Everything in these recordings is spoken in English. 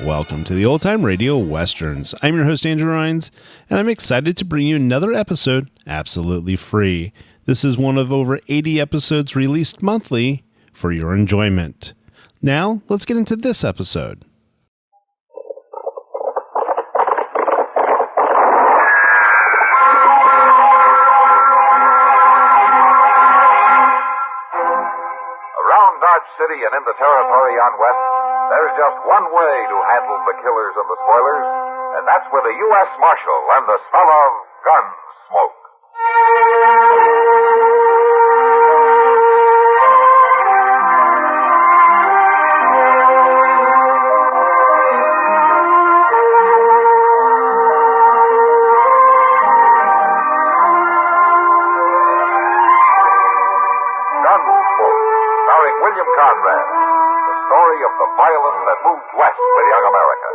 Welcome to the Old Time Radio Westerns. I'm your host, Andrew Rines, and I'm excited to bring you another episode absolutely free. This is one of over 80 episodes released monthly for your enjoyment. Now, let's get into this episode. Around Dodge City and in the territory on West, there's just one way to handle the killers and the spoilers, and that's with a U.S. Marshal and the smell of Gunsmoke. Gunsmoke, starring William Conrad. The story of the violence that moved west with young America,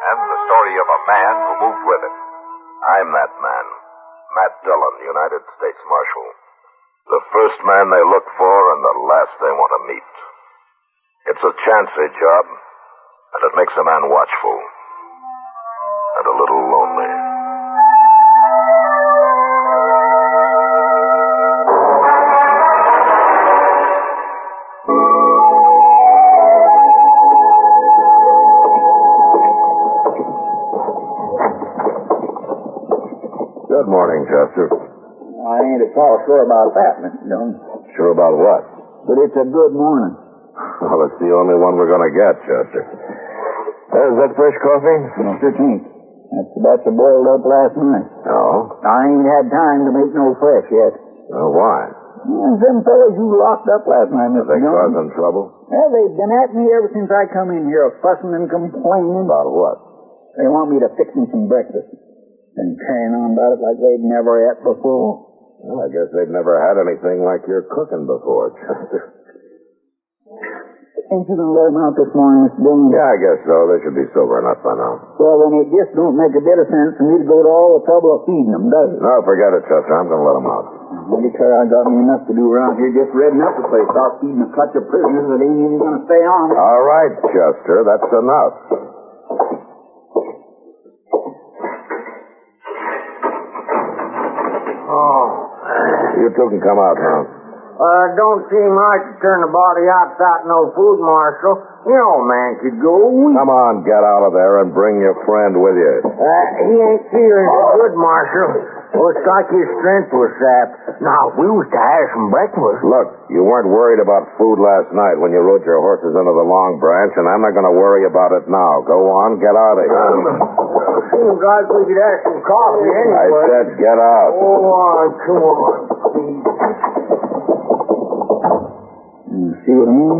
and the story of a man who moved with it. I'm that man, Matt Dillon, United States Marshal. The first man they look for and the last they want to meet. It's a chancy job, and it makes a man watchful and a little lonely. Good morning, Chester. I ain't at all sure about that, Mr. Dillon. Sure about what? But it's a good morning. Well, it's the only one we're going to get, Chester. Is that fresh coffee? No, it ain't. That's the batch I boiled up last night. No. I ain't had time to make no fresh yet. Why? Them fellas you locked up last night, Are Mr. they Dillon. causing trouble? Well, they've been at me ever since I come in here, fussing and complaining. About what? They want me to fix them some breakfast. And carrying on about it like they'd never ate before. Well, I guess they've never had anything like you're cooking before, Chester. Ain't you gonna let them out this morning, Mr. Dillon? Yeah, I guess so. They should be sober enough by now. Well, then it just don't make a bit of sense for me to go to all the trouble of feeding them, does it? No, forget it, Chester. I'm going to let them out. I declare I got me enough to do around here just redding up the place. Start feeding a clutch of prisoners that ain't even gonna stay on. All right, Chester. That's enough. You two can come out now. Don't seem right to turn the body out without no food, Marshal. You know, man could go. Come on, get out of there and bring your friend with you. He ain't feeling so good, Marshal. Looks like his strength was sapped. Now, if we was to have some breakfast. Look, you weren't worried about food last night when you rode your horses into the Long Branch, and I'm not going to worry about it now. Go on, get out of here. Seems like we could have some coffee anyway. I said get out. Come on. See what I mean?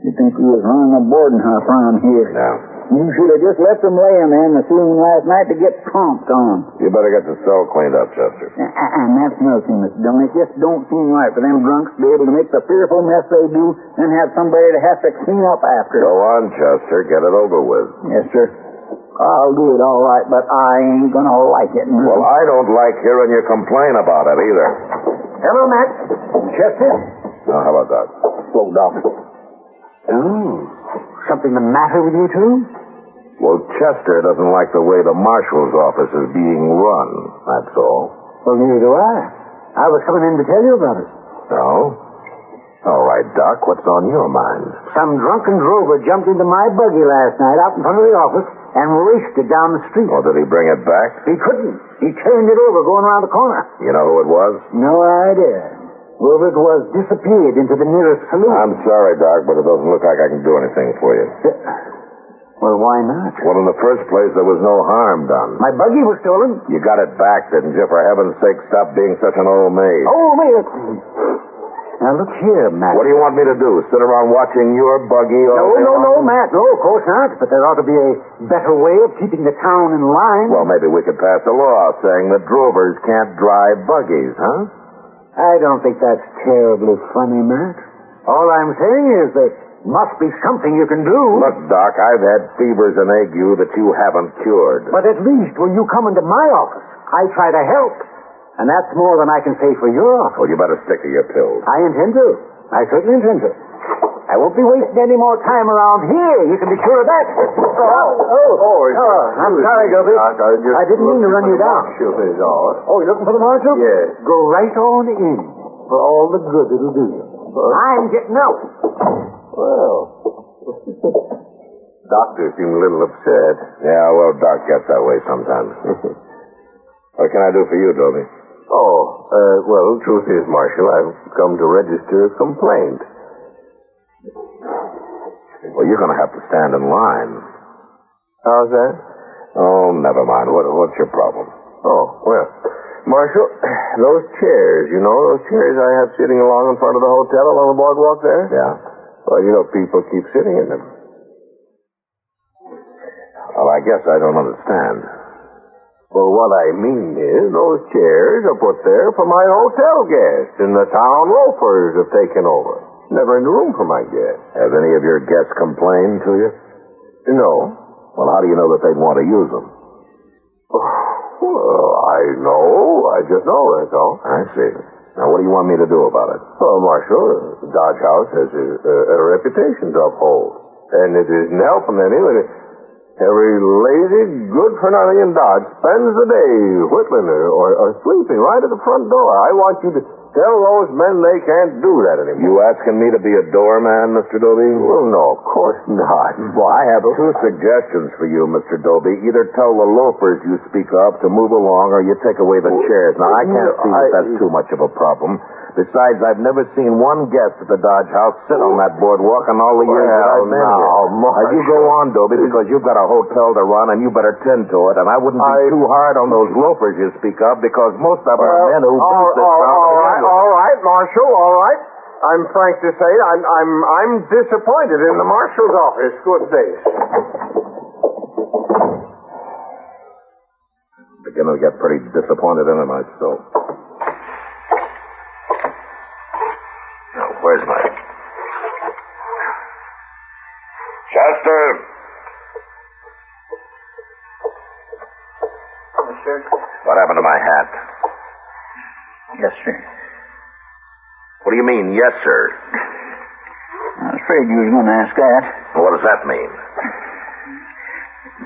You think we was running a boarding house around here? Yeah. You should have just left them laying there in the ceiling last night to get tromped on. You better get the cell cleaned up, Chester. And that's another thing, Mr. Dillon. It just don't seem right for them drunks to be able to make the fearful mess they do and have somebody to have to clean up after. Go on, Chester. Get it over with. Yes, sir. I'll do it all right, but I ain't gonna like it. Well, I don't like hearing you complain about it either. Hello, Matt. Chester? Now, how about that? Slow down. Oh, something the matter with you two? Well, Chester doesn't like the way the marshal's office is being run, that's all. Well, neither do I. I was coming in to tell you about it. So? All right, Doc, what's on your mind? Some drunken drover jumped into my buggy last night out in front of the office and raced it down the street. Oh, did he bring it back? He couldn't. He turned it over going around the corner. You know who it was? No idea. Whoever it was disappeared into the nearest saloon. I'm sorry, Doc, but it doesn't look like I can do anything for you. Well, why not? Well, in the first place, there was no harm done. My buggy was stolen. You got it back, didn't you? For heaven's sake, stop being such an old maid. Oh, wait. Now, look here, Matt. What do you want me to do? Sit around watching your buggy all day No, long? Matt. No, of course not. But there ought to be a better way of keeping the town in line. Well, maybe we could pass a law saying that drovers can't drive buggies, huh? I don't think that's terribly funny, Matt. All I'm saying is that Must be something you can do. Look, Doc, I've had fevers and ague that you haven't cured. But at least when you come into my office, I try to help. And that's more than I can say for your office. Well, you better stick to your pills. I intend to. I certainly intend to. I won't be wasting any more time around here. You can be sure of that. I'm sorry, Gilby. I didn't mean to run you down. Oh, you looking for the marshal? Yes. Go right on in for all the good it'll do you. I'm getting out. Well, doctor seemed a little upset. Yeah, well, Doc gets that way sometimes. What can I do for you, Dobie? Well, the truth is, Marshal, I've come to register a complaint. Well, you're going to have to stand in line. How's that? Oh, never mind. What's your problem? Oh, well, Marshal, those chairs, those chairs I have sitting along in front of the hotel along the boardwalk there? Yeah. Well, people keep sitting in them. Well, I guess I don't understand. Well, what I mean is those chairs are put there for my hotel guests, and the town loafers have taken over. Never any room for my guests. Have any of your guests complained to you? No. Well, how do you know that they'd want to use them? Well, I know. I just know, that's all. I see. Now, what do you want me to do about it? Well, Marshal, the Dodge House has a reputation to uphold. And it isn't helping any. Every lazy, good-for-nothing in Dodge spends the day whittling or sleeping right at the front door. I want you to tell those men they can't do that anymore. You asking me to be a doorman, Mr. Dobie? Well, no, of course not. Well, I have two suggestions for you, Mr. Dobie. Either tell the loafers you speak of to move along, or you take away the chairs. Now, I can't see that that's too much of a problem. Besides, I've never seen one guest at the Dodge House sit on that boardwalk in all the years that I've been here. Now, you go on, Dobie, because you've got a hotel to run, and you better tend to it. And I wouldn't be too hard on those loafers you speak of, because most of them are men who do this around. All right, Marshal, all right. I'm frank to say I'm disappointed in the Marshal's office. Good day. Beginning to get pretty disappointed in it myself. Now, where's my... Chester! Sir? What happened to my hat? Yes, sir. What do you mean, yes, sir? I was afraid you was going to ask that. What does that mean?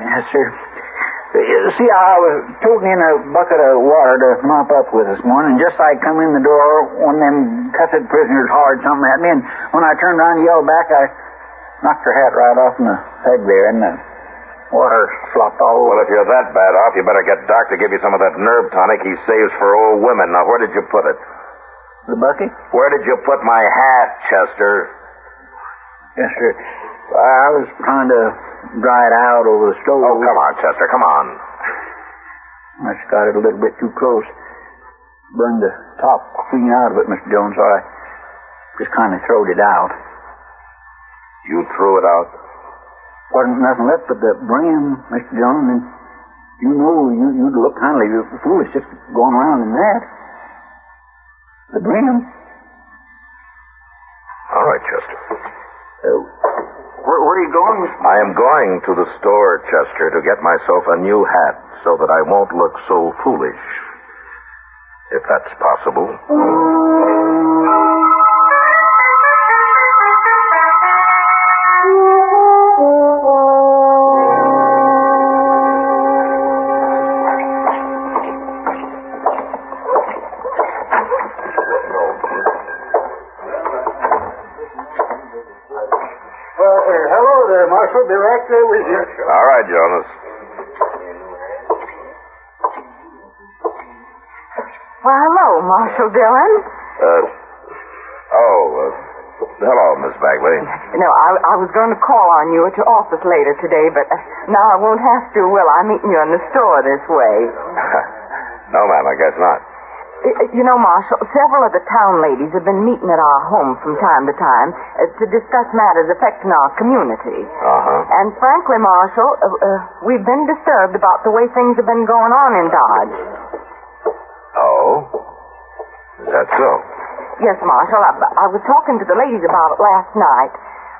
Yes, sir. See, I was toting in a bucket of water to mop up with this morning. Just as I come in the door, one of them cussed prisoners hollered something at me, and when I turned around and yelled back, I knocked her hat right off in the peg there, and the water slopped all over. Well, if you're that bad off, you better get Doc to give you some of that nerve tonic he saves for old women. Now, where did you put it? The bucket? Where did you put my hat, Chester? Yes, sir. I was trying to dry it out over the stove. Oh, come on, Chester, come on. I just got it a little bit too close. Burned the top clean out of it, Mr. Jones, so I just kind of throwed it out. You threw it out? Wasn't nothing left but the brim, Mr. Jones, and you'd look kind of foolish just going around in that. The brim. All right, Chester. Where are you going, Mr. I am going to the store, Chester, to get myself a new hat so that I won't look so foolish. If that's possible. Marshal, be right there with you. All right, Jonas. Well, hello, Marshal Dillon. Hello, Miss Bagley. No, I was going to call on you at your office later today, but now I won't have to, will I? Meeting you in the store this way. No, ma'am, I guess not. You know, Marshal, several of the town ladies have been meeting at our home from time to time to discuss matters affecting our community. Uh-huh. And frankly, Marshal, we've been disturbed about the way things have been going on in Dodge. Oh? Is that so? Yes, Marshal. I was talking to the ladies about it last night.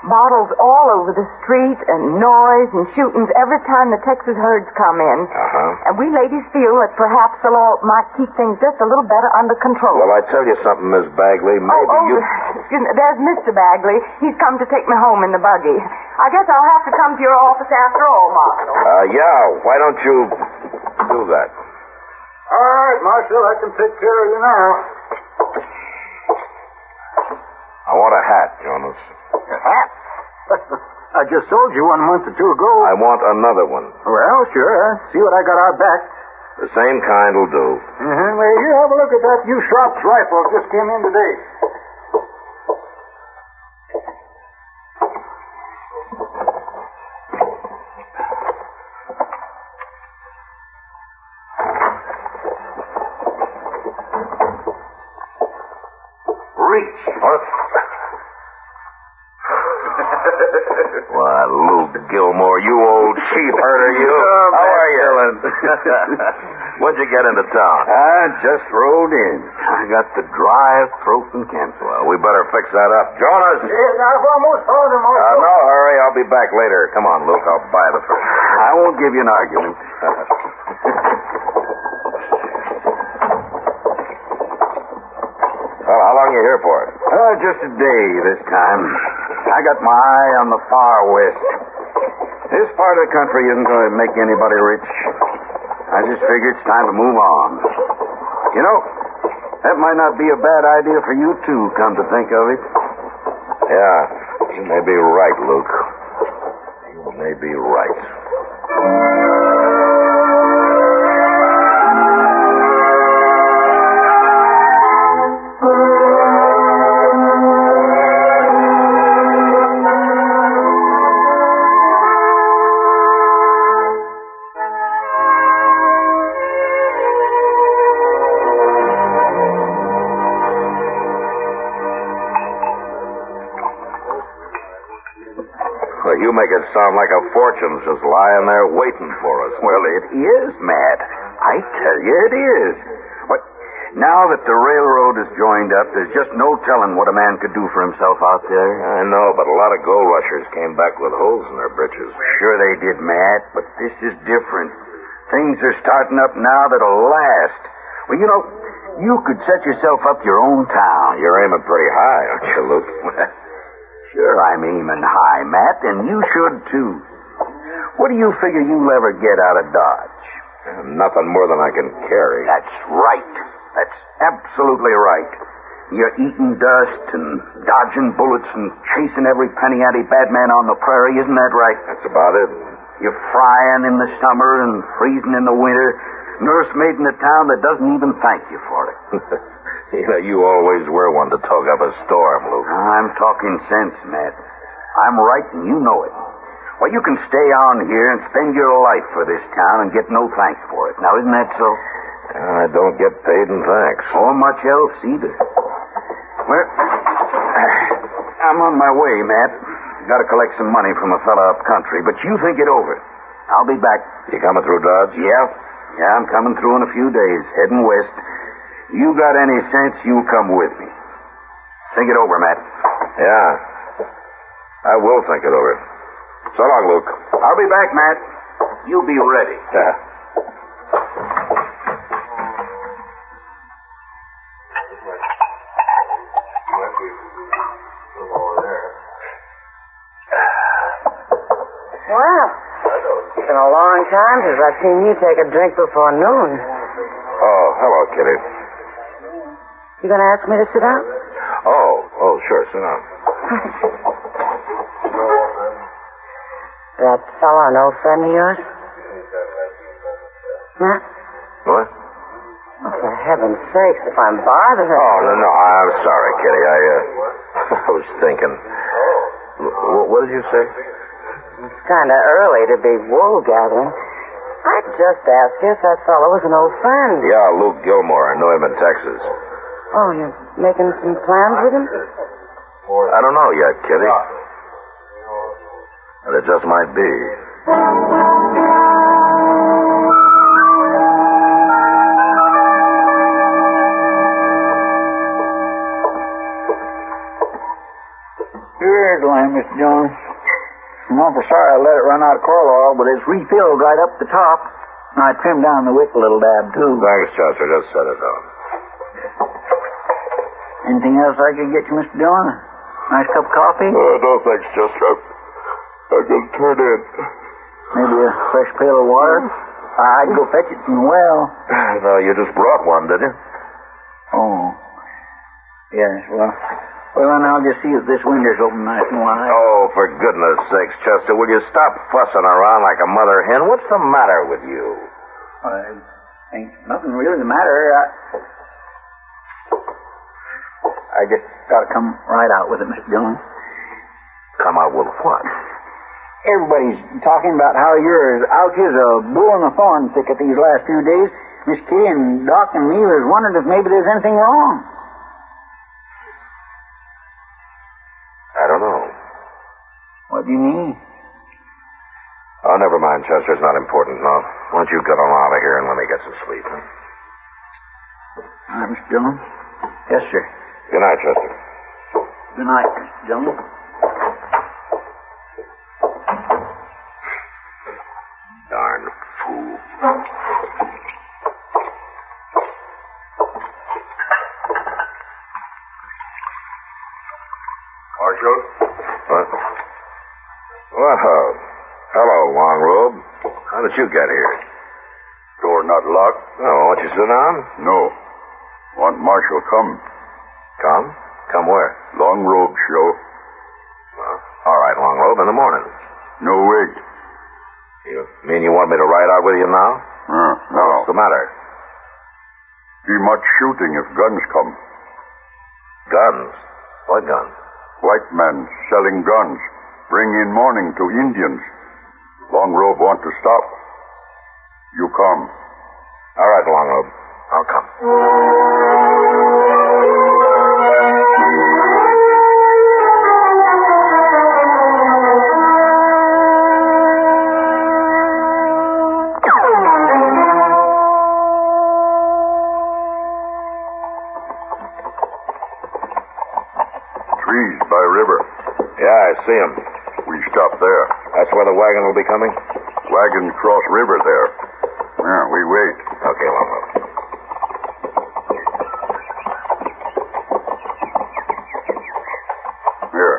bottles all over the street and noise and shootings every time the Texas herds come in. Uh-huh. And we ladies feel that perhaps the law might keep things just a little better under control. Well, I tell you something, Miss Bagley. Maybe you... Excuse me, there's Mr. Bagley. He's come to take me home in the buggy. I guess I'll have to come to your office after all, Marshal. Yeah, why don't you do that? All right, Marshal, I can take care of you now. I want a hat, Jonas. A hat? I just sold you 1 month or two ago. I want another one. Well, sure. See what I got out back. The same kind will do. Well, here, have a look at that new Sharp's rifle. Just came in today. Reach. What? Why, Luke Gilmore, you old sheep herder, you. How are you? When'd you get into town? I just rode in. I got the dry throat and cancer. Well, we better fix that up. Jonas! Yes, I've almost found him, Marshal. No hurry. I'll be back later. Come on, Luke. I'll buy the first. I won't give you an argument. Well, how long are you here for? Just a day this time. I got my eye on the far west. This part of the country isn't going to make anybody rich. I just figure it's time to move on. You know, that might not be a bad idea for you, too, come to think of it. Yeah, you may be right, Luke. You may be right. Well, you make it sound like a fortune's just lying there waiting for us. Well, it is, Matt. I tell you it is. But now that the railroad is joined up, there's just no telling what a man could do for himself out there. I know, but a lot of gold rushers came back with holes in their britches. Sure they did, Matt, but this is different. Things are starting up now that'll last. Well, you know, you could set yourself up your own town. You're aiming pretty high, aren't you, Luke? Sure, I'm aiming high, Matt, and you should, too. What do you figure you'll ever get out of Dodge? Nothing more than I can carry. That's right. That's absolutely right. You're eating dust and dodging bullets and chasing every penny ante bad man on the prairie, isn't that right? That's about it. You're frying in the summer and freezing in the winter. Nursemaid in a town that doesn't even thank you for it. You know, you always were one to talk up a storm, Luke. I'm talking sense, Matt. I'm right and you know it. Well, you can stay on here and spend your life for this town and get no thanks for it. Now, isn't that so? I don't get paid in thanks. Or much else either. Well, I'm on my way, Matt. Got to collect some money from a fella up country, but you think it over. I'll be back. You coming through Dodge? Yeah, I'm coming through in a few days, heading west. You got any sense, you'll come with me. Think it over, Matt. Yeah. I will think it over. So long, Luke. I'll be back, Matt. You be ready. Yeah. Well, it's been a long time since I've seen you take a drink before noon. Oh, hello, Kitty. You gonna ask me to sit down? Oh, sure, sit down. That fellow an old friend of yours? Matt? What? Oh, for heaven's sakes, if I'm bothering Oh, no, I'm sorry, Kitty. I was thinking. What did you say? It's kind of early to be wool gathering. I just asked you if that fellow was an old friend. Yeah, Luke Gilmore. I know him in Texas. Oh, you're making some plans with him? I don't know yet, Kitty. But it just might be. Here, go ahead, Mr. Jones. awful sorry I let it run out of coil oil, but it's refilled right up the top. And I trimmed down the wick a little dab, too. Thanks, Chester. Just set it down. Anything else I could get you, Mr. Dillon? Nice cup of coffee? No, thanks, Chester. I'm going to turn in. Maybe a fresh pail of water? I'd go fetch it from the well. No, you just brought one, did you? Oh. Yes, well, then I'll just see if this window's open nice and wide. Oh, for goodness sakes, Chester, will you stop fussing around like a mother hen? What's the matter with you? Ain't nothing really the matter. I just gotta come right out with it, Mr. Dillon. Come out with what? Everybody's talking about how you're as out as a bull in a thorn thicket these last few days. Miss Kitty and Doc and me was wondering if maybe there's anything wrong. I don't know. What do you mean? Oh, never mind, Chester. It's not important, no. Why don't you get on out of here and let me get some sleep? Huh? All right, Mr. Dillon. Yes, sir. Good night, Chester. Good night, Mr. Dillon. Darn fool. Marshal? What? Well, hello, Long Robe. How did you get here? Door not locked? Oh, won't you sit down? No. Want Marshal come. Come? Come where? Long Robe show. Well, all right, Long Robe, in the morning. No wait. You mean you want me to ride out with you now? No. What's the matter? Be much shooting if guns come. Guns? What guns? White men selling guns. Bring in morning to Indians. Long Robe want to stop. You come. All right, Long Robe. I'll come. Trees by river. Yeah, I see him. We stop there. That's where the wagon will be coming? Wagon cross river there. Yeah, we wait. Okay, Long Robe. Here.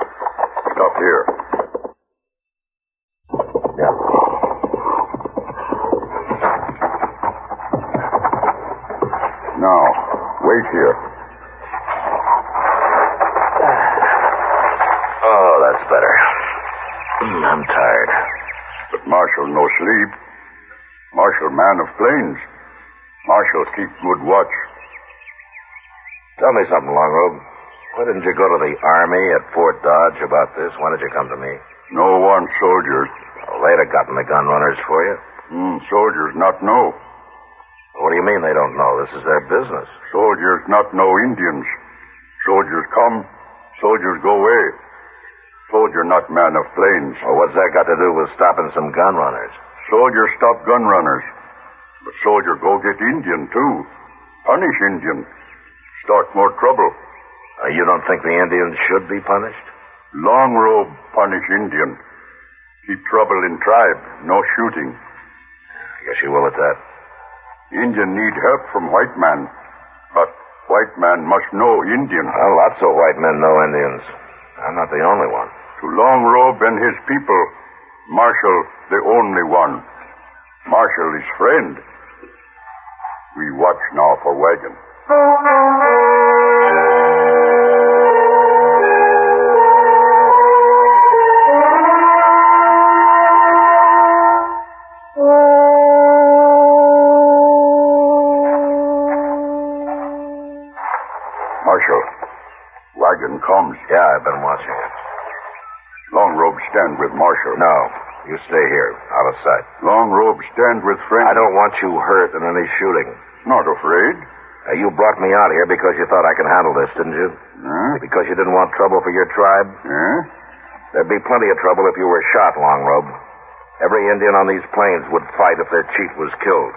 Stop here. Yeah. Now, wait here. Oh, that's better. I'm tired. But Marshal no sleep. Marshal man of plains. Marshal keep good watch. Tell me something, Long Robe. Why didn't you go to the Army at Fort Dodge about this? Why did you come to me? No one soldiers. Well, they'd have gotten the gun runners for you. Soldiers not know. What do you mean they don't know? This is their business. Soldiers not know Indians. Soldiers come. Soldiers go away. Soldier not man of plains. Well, what's that got to do with stopping some gun runners? Soldier stop gun runners. But soldier go get Indian, too. Punish Indian. Start more trouble. You don't think the Indians should be punished? Long Robe punish Indian. Keep trouble in tribe. No shooting. I guess you will at that. Indian need help from white man. But white man must know Indian. Well, lots of white men know Indians. I'm not the only one. To Long Robe and his people, Marshal the only one. Marshal his friend. We watch now for wagon. Marshal, wagon comes. Yeah, I've been watching it. Long Robe stand with Marshal. No, you stay here, out of sight. Long Robe stand with friend. I don't want you hurt in any shooting. Not afraid. You brought me out here because you thought I could handle this, didn't you? Huh? Because you didn't want trouble for your tribe? Yeah? There'd be plenty of trouble if you were shot, Long Robe. Every Indian on these plains would fight if their chief was killed.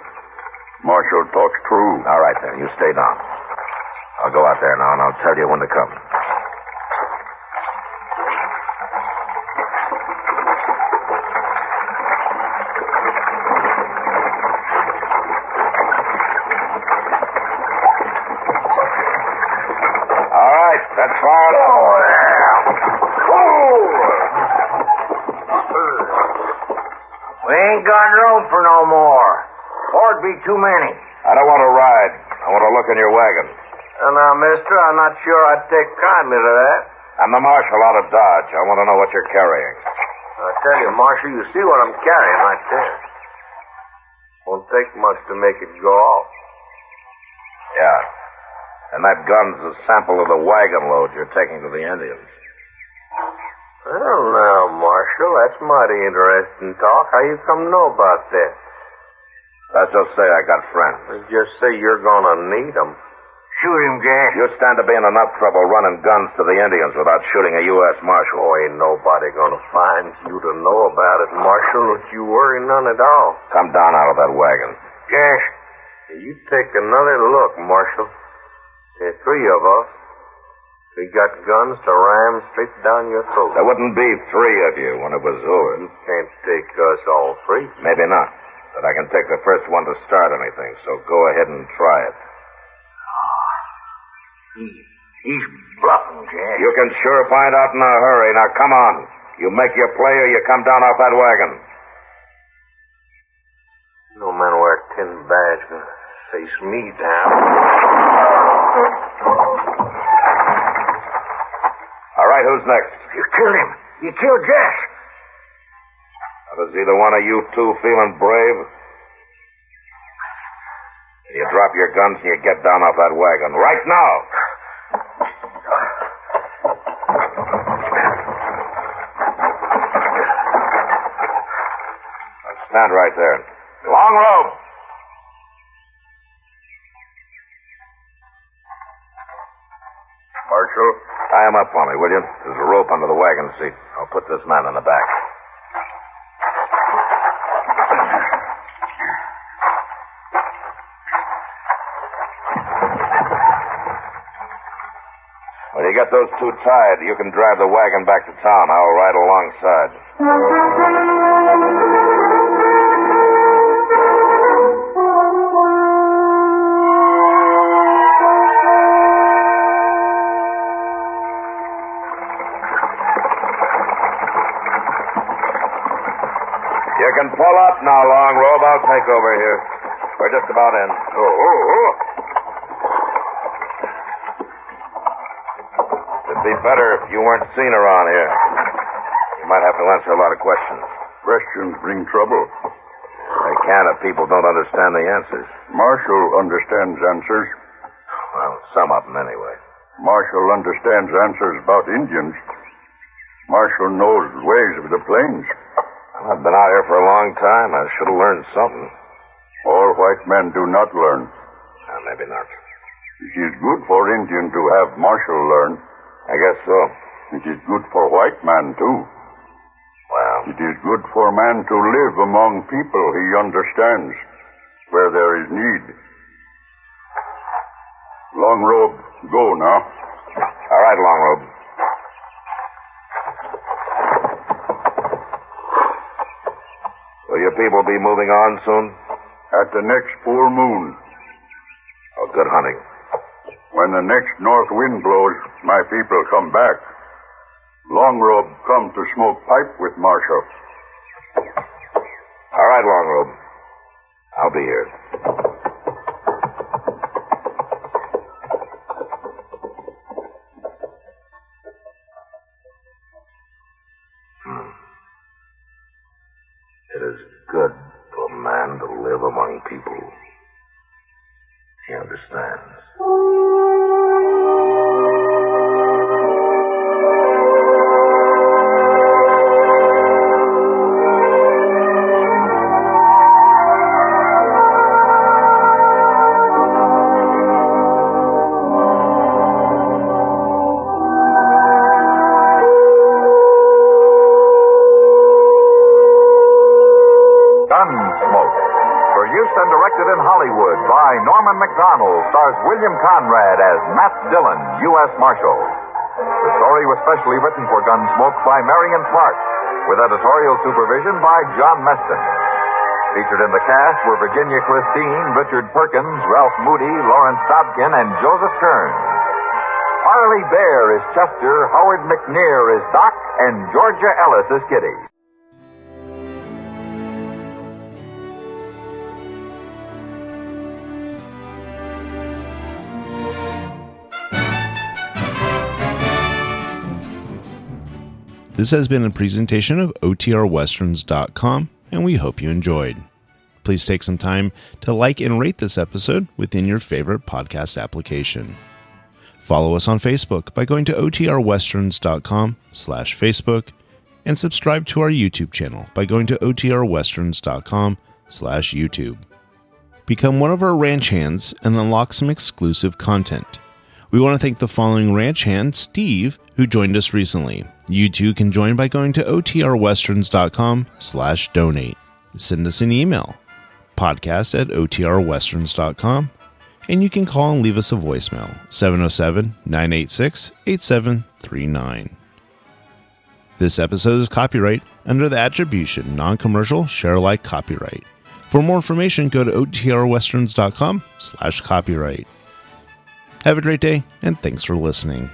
Marshal talks true. All right, then. You stay down. I'll go out there now, and I'll tell you when to come. Fire there. We ain't got room for no more. Or'd be too many. I don't want to ride. I want to look in your wagon. Now, mister, I'm not sure I'd take kindly to that. I'm the marshal out of Dodge. I want to know what you're carrying. I tell you, Marshal, you see what I'm carrying right there. Won't take much to make it go off. Yeah. And that gun's a sample of the wagon load you're taking to the Indians. Well, now, Marshal, that's mighty interesting talk. How you come to know about that? Let's just say I got friends. Just say you're gonna need them. Shoot him, Jack. You stand to be in enough trouble running guns to the Indians without shooting a U.S. Marshal. Oh, ain't nobody gonna find you to know about it, Marshal. Don't you worry none at all. Come down out of that wagon. Yes. You take another look, Marshal. There's three of us. We got guns to ram straight down your throat. There wouldn't be three of you when it was over. You can't take us all three. Maybe not. But I can take the first one to start anything, so go ahead and try it. He's bluffing, Jack. You can sure find out in a hurry. Now, come on. You make your play or you come down off that wagon. No man wear a tin badge can face me down. All right, who's next? You killed him. You killed Jess. Does either one of you two feeling brave? You drop your guns and you get down off that wagon. Right now. Now stand right there. Long rope. Marshal? Tie him up for me, will you? There's a rope under the wagon seat. I'll put this man in the back. When you get those two tied, you can drive the wagon back to town. I'll ride alongside. You can pull up now, Long Robe. I'll take over here. We're just about in. It'd be better if you weren't seen around here. You might have to answer a lot of questions. Questions bring trouble. They can if people don't understand the answers. Marshal understands answers. Well, some of them anyway. Marshal understands answers about Indians. Marshal knows ways of the plains. Well, I've been out here for a long time. I should have learned something. All white men do not learn. Maybe not. It is good for Indian to have Marshal learn. I guess so. It is good for white man, too. Well, It is good for man to live among people he understands, where there is need. Long Robe, go now. all right, Long Robe. Will your people be moving on soon? At the next full moon, Oh, good hunting. when the next north wind blows, my people come back. Long Robe come to smoke pipe with Marshal. All right, Long Robe. I'll be here. It is good for a man to live among people. He understands. Gunsmoke. Produced and directed in Hollywood by Norman McDonald, stars William Conrad as Matt Dillon, U.S. Marshal. The story was specially written for Gunsmoke by Marion Clark, with editorial supervision by John Meston. Featured in the cast were Virginia Christine, Richard Perkins, Ralph Moody, Lawrence Dobkin, and Joseph Kearns. Harley Bear is Chester, Howard McNear is Doc, and Georgia Ellis is Kitty. This has been a presentation of OTRWesterns.com, and we hope you enjoyed. Please take some time to like and rate this episode within your favorite podcast application. Follow us on Facebook by going to OTRWesterns.com/Facebook, and subscribe to our YouTube channel by going to OTRWesterns.com/YouTube. Become one of our ranch hands and unlock some exclusive content. We want to thank the following ranch hand, Steve, who joined us recently. You too can join by going to OTRWesterns.com/donate. Send us an email, podcast@OTRWesterns.com, and you can call and leave us a voicemail, 707-986-8739. This episode is copyright under the attribution non-commercial share-alike copyright. For more information, go to OTRWesterns.com/copyright. Have a great day, and thanks for listening.